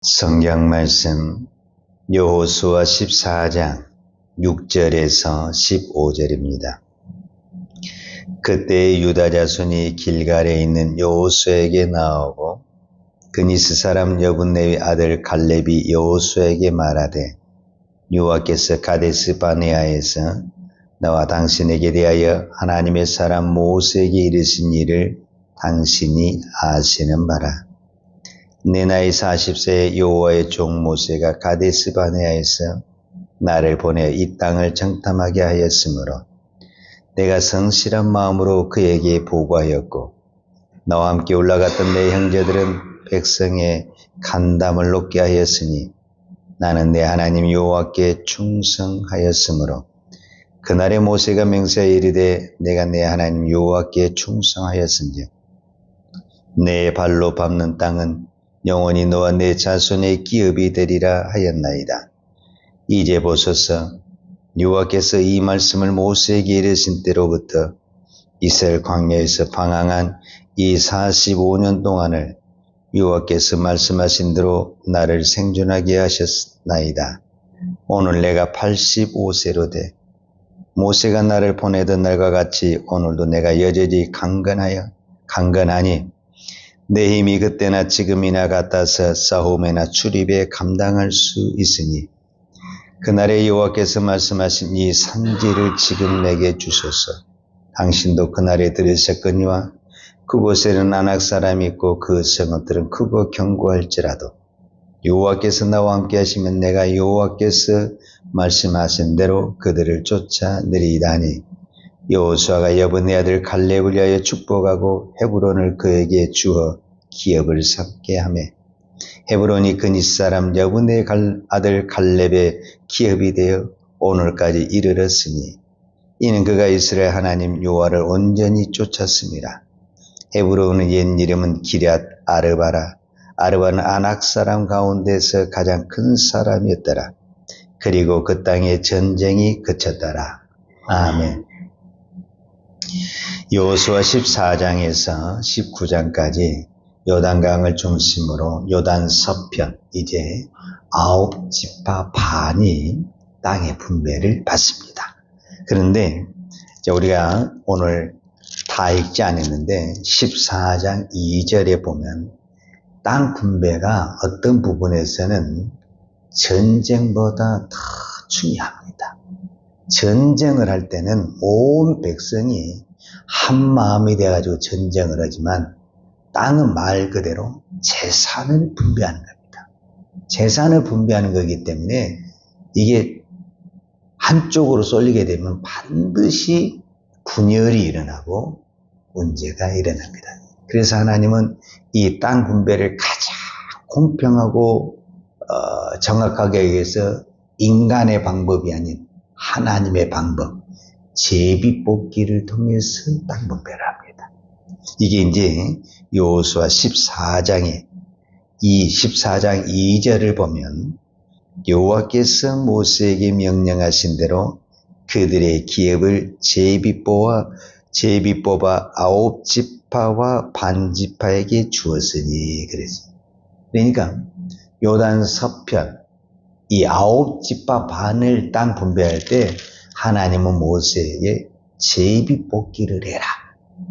성경 말씀 여호수아 14장 6절에서 15절입니다. 그때 유다 자손이 길갈에 있는 여호수아에게 나오고 그니스 사람 여분네의 아들 갈렙이 여호수아에게 말하되 여호와께서 가데스 바네아에서 나와 당신에게 대하여 하나님의 사람 모세에게 이르신 일을 당신이 아시는 바라. 내 나이 40세에 여호와의 종 모세가 가데스 바네아에서 나를 보내 이 땅을 정탐하게 하였으므로 내가 성실한 마음으로 그에게 보고하였고 나와 함께 올라갔던 내 형제들은 백성의 간담을 높게 하였으니 나는 내 하나님 여호와께 충성하였으므로 그날에 모세가 맹세하여 이르되 내가 내 하나님 여호와께 충성하였은즉 내 발로 밟는 땅은 영원히 너와 내 자손의 기업이 되리라 하였나이다. 이제 보소서 여호와께서 이 말씀을 모세에게 이르신 때로부터 이스라엘 광야에서 방황한 이 45년 동안을 여호와께서 말씀하신 대로 나를 생존하게 하셨나이다. 오늘 내가 85세로 돼 모세가 나를 보내던 날과 같이 오늘도 내가 여전히 강건하니 내 힘이 그때나 지금이나 같아서 싸움에나 출입에 감당할 수 있으니 그날에 여호와께서 말씀하신 이 산지를 지금 내게 주소서. 당신도 그날에 들으셨거니와 그곳에는 아낙 사람이 있고 그 성읍들은 크고 견고할지라도 여호와께서 나와 함께 하시면 내가 여호와께서 말씀하신 대로 그들을 쫓아내리다니. 여호수아가 여분네 아들 갈렙을 위하여 축복하고 헤브론을 그에게 주어 기업을 삼게 하며 헤브론이 그니스 사람 여분네 아들 갈렙의 기업이 되어 오늘까지 이르렀으니 이는 그가 이스라엘 하나님 여호와를 온전히 쫓았습니다. 헤브론의 옛 이름은 기럇 아르바라. 아르바는 아낙 사람 가운데서 가장 큰 사람이었더라. 그리고 그 땅에 전쟁이 그쳤더라. 아멘. 여호수아 14장에서 19장까지 요단강을 중심으로 요단 서편 이제 9지파 반이 땅의 분배를 받습니다. 그런데 우리가 오늘 다 읽지 않았는데 14장 2절에 보면 땅 분배가 어떤 부분에서는 전쟁보다 더 중요합니다. 전쟁을 할 때는 온 백성이 한 마음이 돼가지고 전쟁을 하지만 땅은 말 그대로 재산을 분배하는 겁니다. 재산을 분배하는 거기 때문에 이게 한쪽으로 쏠리게 되면 반드시 분열이 일어나고 문제가 일어납니다. 그래서 하나님은 이 땅 분배를 가장 공평하고 정확하게 하기 위해서 인간의 방법이 아닌 하나님의 방법, 제비뽑기를 통해서 땅 분배를 합니다. 이게 이제 여호수아 14장에 이 14장 2절을 보면 여호와께서 모세에게 명령하신 대로 그들의 기업을 제비뽑아 9지파와 반지파에게 주었으니 그랬습니다. 그러니까 요단 서편 이 9지파 반을 땅 분배할 때 하나님은 모세에게 제비뽑기를 해라.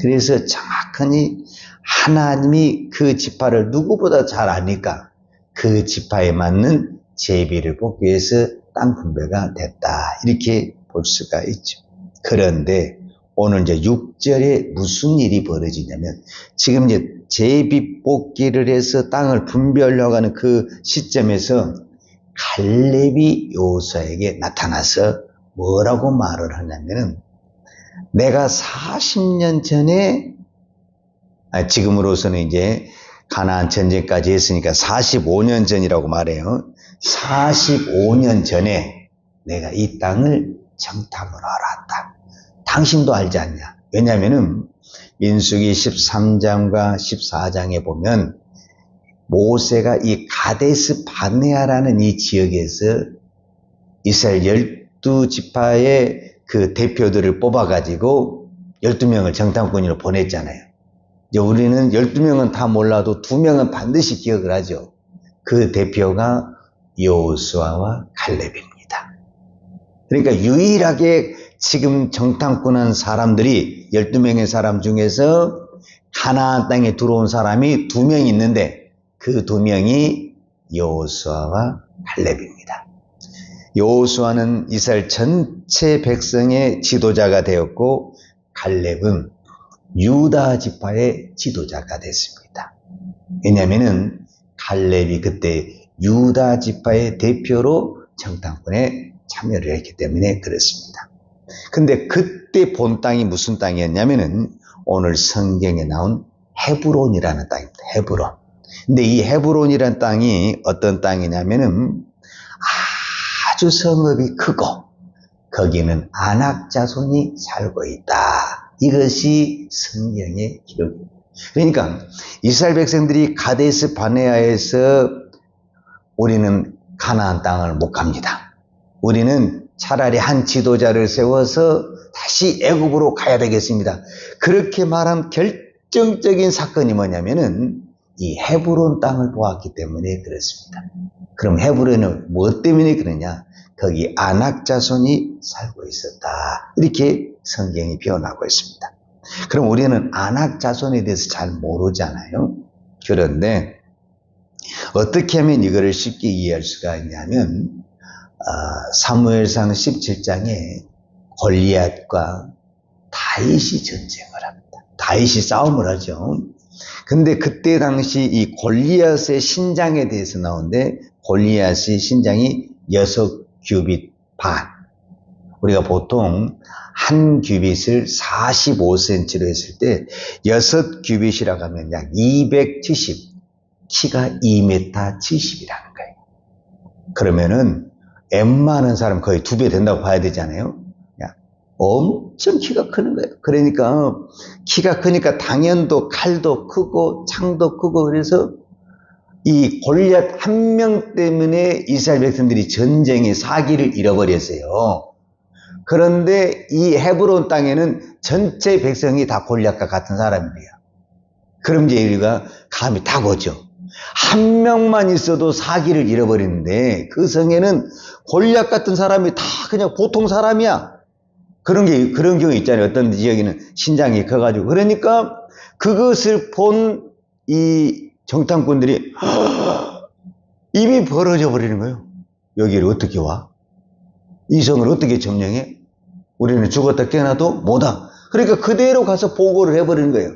그래서 정확하니 하나님이 그 지파를 누구보다 잘 아니까 그 지파에 맞는 제비를 뽑기 위해서 땅 분배가 됐다. 이렇게 볼 수가 있죠. 그런데 오늘 이제 6절에 무슨 일이 벌어지냐면 지금 이제 제비 뽑기를 해서 땅을 분배하려고 하는 그 시점에서 갈렙이 여호수아에게 나타나서 뭐라고 말을 하냐면은 내가 40년 전에 지금으로서는 이제 가나안 전쟁까지 했으니까 45년 전이라고 말해요. 45년 전에 내가 이 땅을 정탐을 알았다. 당신도 알지 않냐? 왜냐하면은 민수기 13장과 14장에 보면 모세가 이 가데스 바네아라는 이 지역에서 이스라엘 12지파의 그 대표들을 뽑아가지고 12명을 정탐꾼으로 보냈잖아요. 이제 우리는 12명은 다 몰라도 2명은 반드시 기억을 하죠. 그 대표가 여호수아와 갈렙입니다. 그러니까 유일하게 지금 정탐꾼한 사람들이 12명의 사람 중에서 가나안 땅에 들어온 사람이 2명 있는데 그 2명이 여호수아와 갈렙입니다. 여호수아는 이스라엘 전체 백성의 지도자가 되었고 갈렙은 유다 지파의 지도자가 됐습니다. 왜냐하면 갈렙이 그때 유다 지파의 대표로 정탐꾼에 참여를 했기 때문에 그렇습니다. 근데 그때 본 땅이 무슨 땅이었냐면은 오늘 성경에 나온 헤브론이라는 땅입니다. 헤브론. 근데 이 헤브론이라는 땅이 어떤 땅이냐면은 아주 성읍이 크고 거기는 아낙 자손이 살고 있다. 이것이 성경의 기록입니다. 그러니까 이스라엘 백성들이 가데스 바네아에서 우리는 가나안 땅을 못 갑니다. 우리는 차라리 한 지도자를 세워서 다시 애굽으로 가야 되겠습니다. 그렇게 말한 결정적인 사건이 뭐냐면은 이 헤브론 땅을 보았기 때문에 그렇습니다. 그럼 헤브론은 무엇 때문에 그러냐? 거기 아낙 자손이 살고 있었다. 이렇게 성경이 표현하고 있습니다. 그럼 우리는 아낙 자손에 대해서 잘 모르잖아요. 그런데 어떻게 하면 이거를 쉽게 이해할 수가 있냐면 사무엘상 17장에 골리앗과 다윗이 전쟁을 합니다. 다윗이 싸움을 하죠. 근데 그때 당시 이 골리앗의 신장에 대해서 나오는데 골리앗의 신장이 6규빗 반. 우리가 보통 한 규빗을 45cm로 했을 때 6규빗이라고 하면 약 270, 키가 2m 70이라는 거예요. 그러면은 웬만한 사람 거의 2배 된다고 봐야 되잖아요. 엄청 키가 크는 거예요. 그러니까 키가 크니까 당연도 칼도 크고 창도 크고 그래서 이 골리앗 한 명 때문에 이스라엘 백성들이 전쟁의 사기를 잃어버렸어요. 그런데 이 헤브론 땅에는 전체 백성이 다 골리앗과 같은 사람이에요. 그럼 이제 우리가 감이 딱 오죠. 한 명만 있어도 사기를 잃어버리는데 그 성에는 골리앗 같은 사람이 다 그냥 보통 사람이야. 그런 경우 있잖아요. 어떤 지역에는 신장이 커가지고. 그러니까 그것을 본 이 정탐꾼들이 입이 벌어져 버리는 거예요. 여기를 어떻게 와? 이 성을 어떻게 점령해? 우리는 죽었다 깨어나도 못와. 그러니까 그대로 가서 보고를 해버리는 거예요.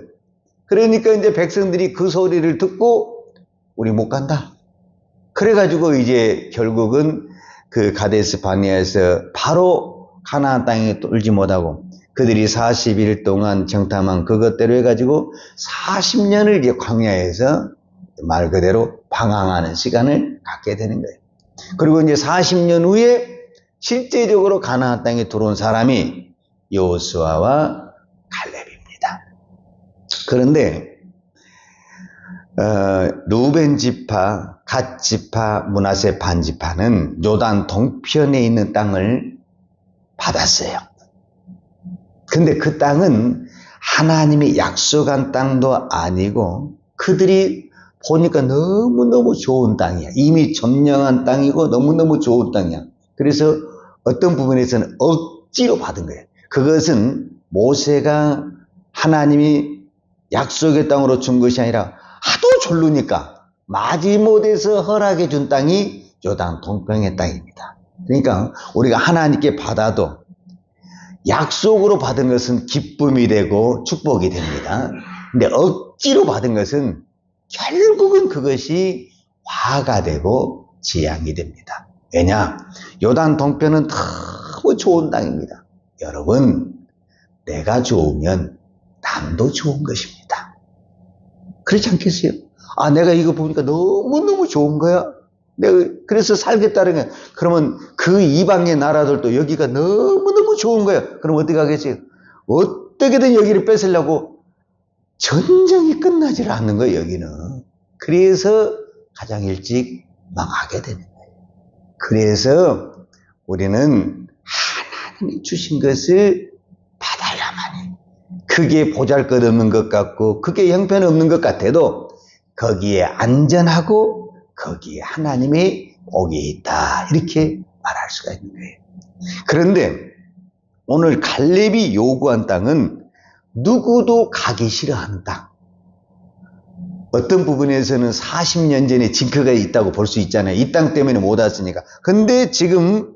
그러니까 이제 백성들이 그 소리를 듣고 우리 못 간다. 그래가지고 이제 결국은 그 가데스 바네아에서 바로 가나안 땅에 뚫지 못하고 그들이 40일 동안 정탐한 그것대로 해가지고 40년을 이제 광야에서 말 그대로 방황하는 시간을 갖게 되는 거예요. 그리고 이제 40년 후에 실제적으로 가나안 땅에 들어온 사람이 여호수아와 갈렙입니다. 그런데 루벤 지파, 갓 지파, 므낫세 반 지파는 요단 동편에 있는 땅을 받았어요. 근데 그 땅은 하나님이 약속한 땅도 아니고 그들이 보니까 너무너무 좋은 땅이야. 이미 점령한 땅이고 너무너무 좋은 땅이야. 그래서 어떤 부분에서는 억지로 받은 거예요. 그것은 모세가 하나님이 약속의 땅으로 준 것이 아니라 하도 졸르니까 마지못해서 허락해 준 땅이 요단 동편의 땅입니다. 그러니까 우리가 하나님께 받아도 약속으로 받은 것은 기쁨이 되고 축복이 됩니다. 근데 억지로 받은 것은 결국은 그것이 화가 되고 재앙이 됩니다. 왜냐? 요단 동편은 너무 좋은 땅입니다. 여러분, 내가 좋으면 남도 좋은 것입니다. 그렇지 않겠어요? 내가 이거 보니까 너무너무 좋은 거야. 내가 그래서 살겠다는 거야. 그러면 그 이방의 나라들도 여기가 너무너무 좋은 거야. 그럼 어떻게 하겠어요? 어떻게든 여기를 뺏으려고 전쟁이 끝나질 않는 거예요, 여기는. 그래서 가장 일찍 망하게 되는 거예요. 그래서 우리는 하나님이 주신 것을 받아야만 해. 그게 보잘것없는 것 같고 그게 형편없는 것 같아도 거기에 안전하고 거기에 하나님의 복이 있다. 이렇게 말할 수가 있는 거예요. 그런데 오늘 갈렙이 요구한 땅은 누구도 가기 싫어하는 땅. 어떤 부분에서는 40년 전에 징크가 있다고 볼 수 있잖아요. 이 땅 때문에 못 왔으니까. 근데 지금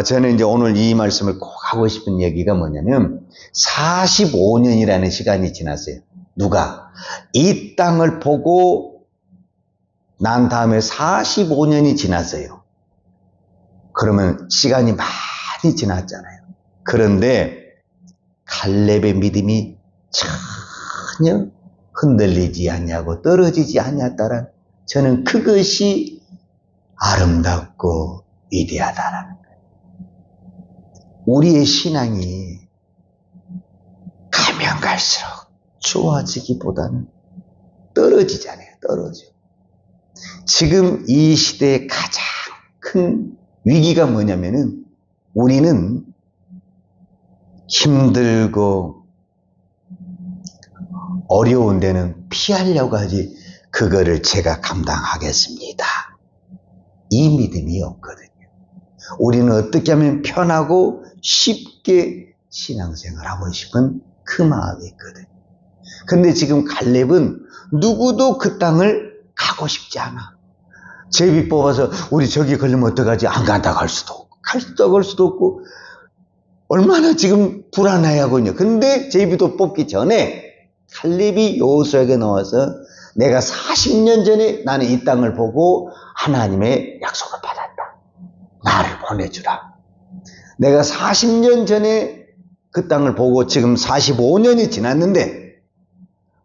저는 이제 오늘 이 말씀을 꼭 하고 싶은 얘기가 뭐냐면 45년이라는 시간이 지났어요. 누가? 이 땅을 보고 난 다음에 45년이 지났어요. 그러면 시간이 많이 지났잖아요. 그런데 갈렙의 믿음이 전혀 흔들리지 않냐고 떨어지지 않았다란 저는 그것이 아름답고 위대하다라는 거예요. 우리의 신앙이 가면 갈수록 좋아지기보다는 떨어지잖아요. 떨어져. 지금 이 시대의 가장 큰 위기가 뭐냐면은 우리는 힘들고 어려운 데는 피하려고 하지 그거를 제가 감당하겠습니다. 이 믿음이 없거든요. 우리는 어떻게 하면 편하고 쉽게 신앙생활하고 싶은 그 마음이 있거든요. 근데 지금 갈렙은 누구도 그 땅을 가고 싶지 않아. 제비 뽑아서 우리 저기 걸리면 어떡하지? 안 간다고 할 수도 없고 갈수도 갈 수도 없고 얼마나 지금 불안해하거든요. 근데 제비도 뽑기 전에 갈렙이 여호수아에게 나와서 내가 40년 전에 나는 이 땅을 보고 하나님의 약속을 받았다. 나를 보내주라. 내가 40년 전에 그 땅을 보고 지금 45년이 지났는데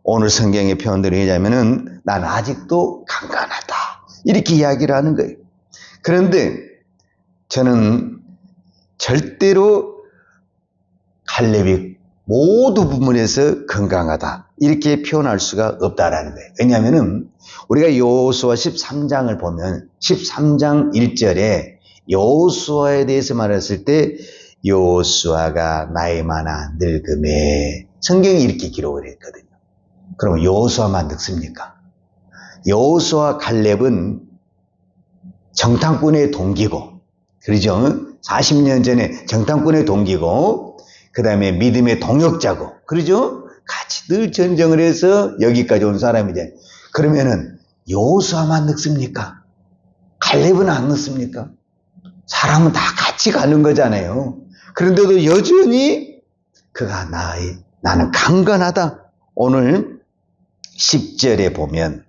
오늘 성경의 표현대로 얘기하면은 나는 아직도 강간하다. 이렇게 이야기를 하는 거예요. 그런데 저는 절대로 갈렙이 모두 부분에서 건강하다. 이렇게 표현할 수가 없다라는 거예요. 왜냐하면은 우리가 여호수아 13장을 보면 13장 1절에 여호수아에 대해서 말했을 때 여호수아가 나이 많아 늙음에 성경이 이렇게 기록을 했거든요. 그럼 여호수아만 늙습니까? 여호수아 갈렙은 정탐꾼의 동기고, 그러죠? 40년 전에 정탐꾼의 동기고, 그 다음에 믿음의 동역자고, 그러죠? 같이 늘 전쟁을 해서 여기까지 온 사람이잖아요. 그러면은 여호수아만 늙습니까? 갈렙은 안 늙습니까? 사람은 다 같이 가는 거잖아요. 그런데도 여전히 그가 나는 강건하다. 오늘 10절에 보면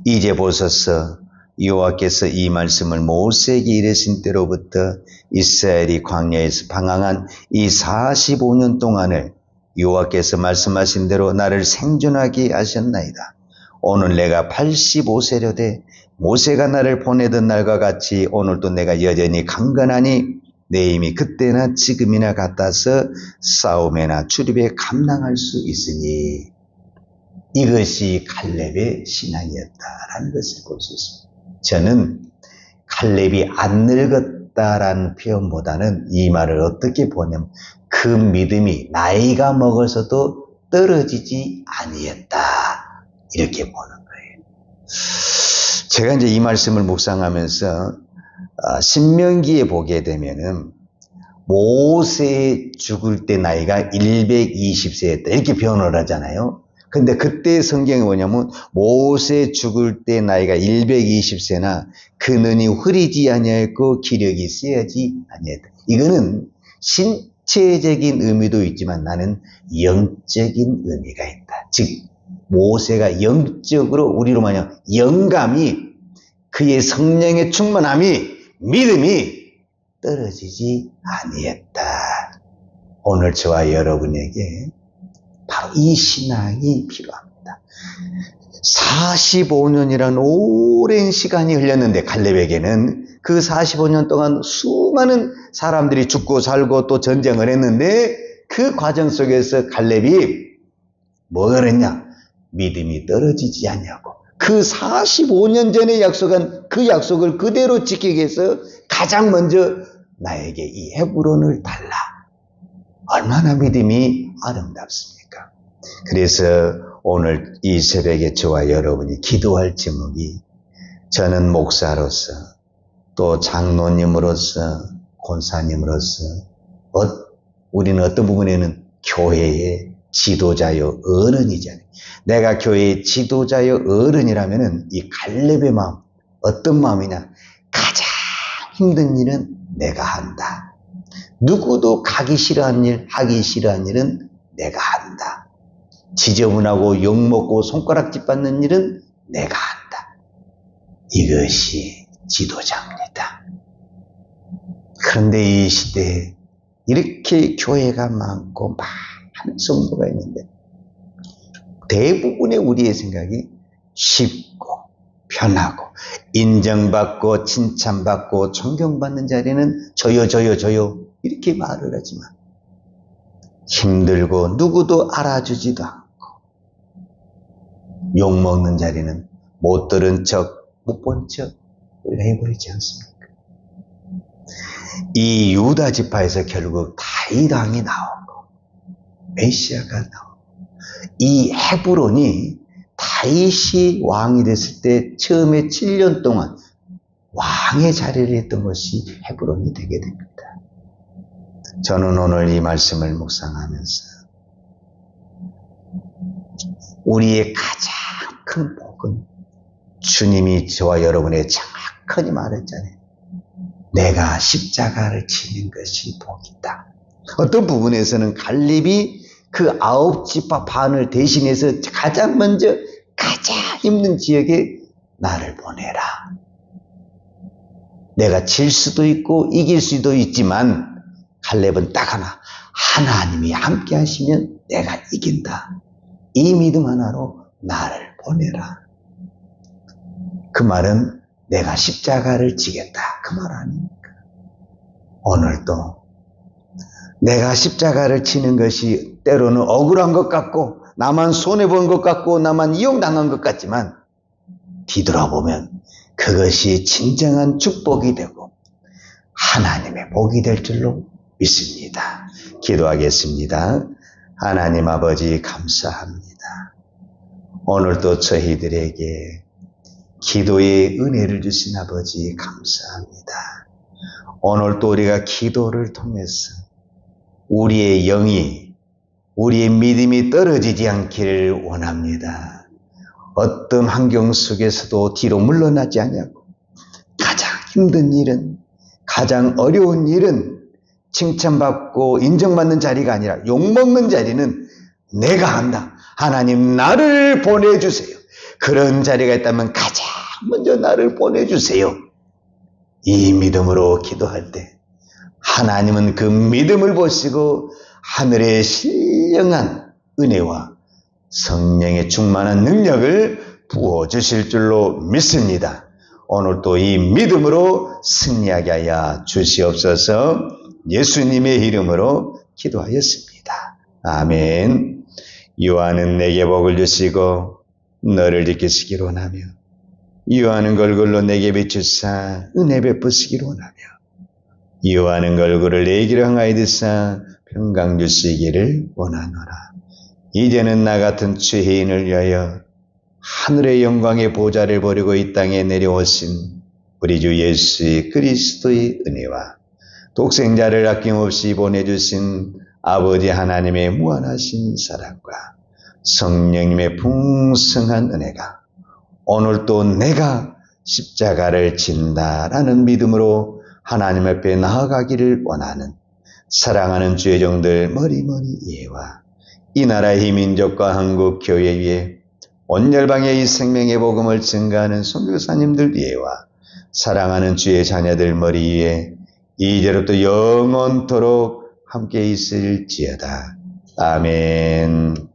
이제 보소서 여호와께서 이 말씀을 모세에게 이르신 때로부터 이스라엘이 광야에서 방황한 이 45년 동안을 여호와께서 말씀하신 대로 나를 생존하게 하셨나이다. 오늘 내가 85세려되 모세가 나를 보내던 날과 같이 오늘도 내가 여전히 강건하니 내 힘이 그때나 지금이나 같아서 싸움에나 출입에 감당할 수 있으니 이것이 갈렙의 신앙이었다라는 것을 볼 수 있습니다. 저는 갈렙이 안 늙었다라는 표현보다는 이 말을 어떻게 보냐면 그 믿음이 나이가 먹어서도 떨어지지 아니했다 이렇게 보는 거예요. 제가 이제 이 말씀을 묵상하면서 신명기에 보게 되면은 모세 죽을 때 나이가 120세였다 이렇게 표현을 하잖아요. 근데 그때 성경이 뭐냐면 모세 죽을 때 나이가 120세나 그 눈이 흐리지 아니하였고 기력이 세하지 아니했다. 이거는 신체적인 의미도 있지만 나는 영적인 의미가 있다. 즉 모세가 영적으로 우리로 말하면 영감이 그의 성령의 충만함이 믿음이 떨어지지 아니했다. 오늘 저와 여러분에게 바로 이 신앙이 필요합니다. 45년이라는 오랜 시간이 흘렸는데 갈렙에게는 그 45년 동안 수많은 사람들이 죽고 살고 또 전쟁을 했는데 그 과정 속에서 갈렙이 뭐가 그랬냐? 믿음이 떨어지지 않냐고. 그 45년 전에 약속한 그 약속을 그대로 지키기 위해서 가장 먼저 나에게 이 헤브론을 달라. 얼마나 믿음이 아름답습니까? 그래서 오늘 이 새벽에 저와 여러분이 기도할 제목이 저는 목사로서 또 장로님으로서 권사님으로서 우리는 어떤 부분에는 교회의 지도자요 어른이잖아요. 내가 교회의 지도자요 어른이라면은 이 갈렙의 마음 어떤 마음이냐? 가장 힘든 일은 내가 한다. 누구도 가기 싫어하는 일, 하기 싫어하는 일은 내가 한다. 지저분하고 욕먹고 손가락질 받는 일은 내가 한다. 이것이 지도자입니다. 그런데 이 시대에 이렇게 교회가 많고 많은 성도가 있는데 대부분의 우리의 생각이 쉽고 편하고 인정받고 칭찬받고 존경받는 자리는 저요 이렇게 말을 하지만 힘들고 누구도 알아주지도 않고 욕먹는 자리는 못 들은 척, 못 본 척 해버리지 않습니까? 이 유다 지파에서 결국 다윗 왕이 나오고 메시아가 나오고 이 헤브론이 다윗이 왕이 됐을 때 처음에 7년 동안 왕의 자리를 했던 것이 헤브론이 되게 됩니다. 저는 오늘 이 말씀을 묵상하면서 우리의 가장 큰 복은 주님이 저와 여러분의 정확하게 말했잖아요. 내가 십자가를 지는 것이 복이다. 어떤 부분에서는 갈렙이 그 9지파 반을 대신해서 가장 먼저 가장 힘든 지역에 나를 보내라. 내가 질 수도 있고 이길 수도 있지만 갈렙은 딱 하나, 하나님이 함께 하시면 내가 이긴다. 이 믿음 하나로 나를 보내라. 그 말은 내가 십자가를 지겠다. 그 말 아닙니까? 오늘도 내가 십자가를 치는 것이 때로는 억울한 것 같고 나만 손해본 것 같고 나만 이용당한 것 같지만 뒤돌아보면 그것이 진정한 축복이 되고 하나님의 복이 될 줄로 믿습니다. 기도하겠습니다. 하나님 아버지 감사합니다. 오늘도 저희들에게 기도의 은혜를 주신 아버지 감사합니다. 오늘도 우리가 기도를 통해서 우리의 영이 우리의 믿음이 떨어지지 않기를 원합니다. 어떤 환경 속에서도 뒤로 물러나지 않냐고 가장 힘든 일은 가장 어려운 일은 칭찬받고 인정받는 자리가 아니라 욕먹는 자리는 내가 한다. 하나님 나를 보내주세요. 그런 자리가 있다면 가장 먼저 나를 보내주세요. 이 믿음으로 기도할 때 하나님은 그 믿음을 보시고 하늘의 신령한 은혜와 성령의 충만한 능력을 부어주실 줄로 믿습니다. 오늘도 이 믿음으로 승리하게 하여 주시옵소서. 예수님의 이름으로 기도하였습니다. 아멘. 요한은 내게 복을 주시고 너를 지키시기를 원하며 요한은 걸굴로 내게 비추사 은혜 베푸시기를 원하며 요한은 걸굴을 내기로 향하여 드사 평강 주시기를 원하노라. 이제는 나 같은 죄인을 위하여 하늘의 영광의 보좌를 버리고 이 땅에 내려오신 우리 주 예수 그리스도의 은혜와 독생자를 아낌없이 보내주신 아버지 하나님의 무한하신 사랑과 성령님의 풍성한 은혜가 오늘도 내가 십자가를 진다라는 믿음으로 하나님 앞에 나아가기를 원하는 사랑하는 주의 종들 머리머리 이해와 이 나라의 민족과 한국 교회 위에 온 열방의 이 생명의 복음을 증가하는 선교사님들 위에와 사랑하는 주의 자녀들 머리 위에 이제로부터 영원토록 함께 있을지어다. 아멘.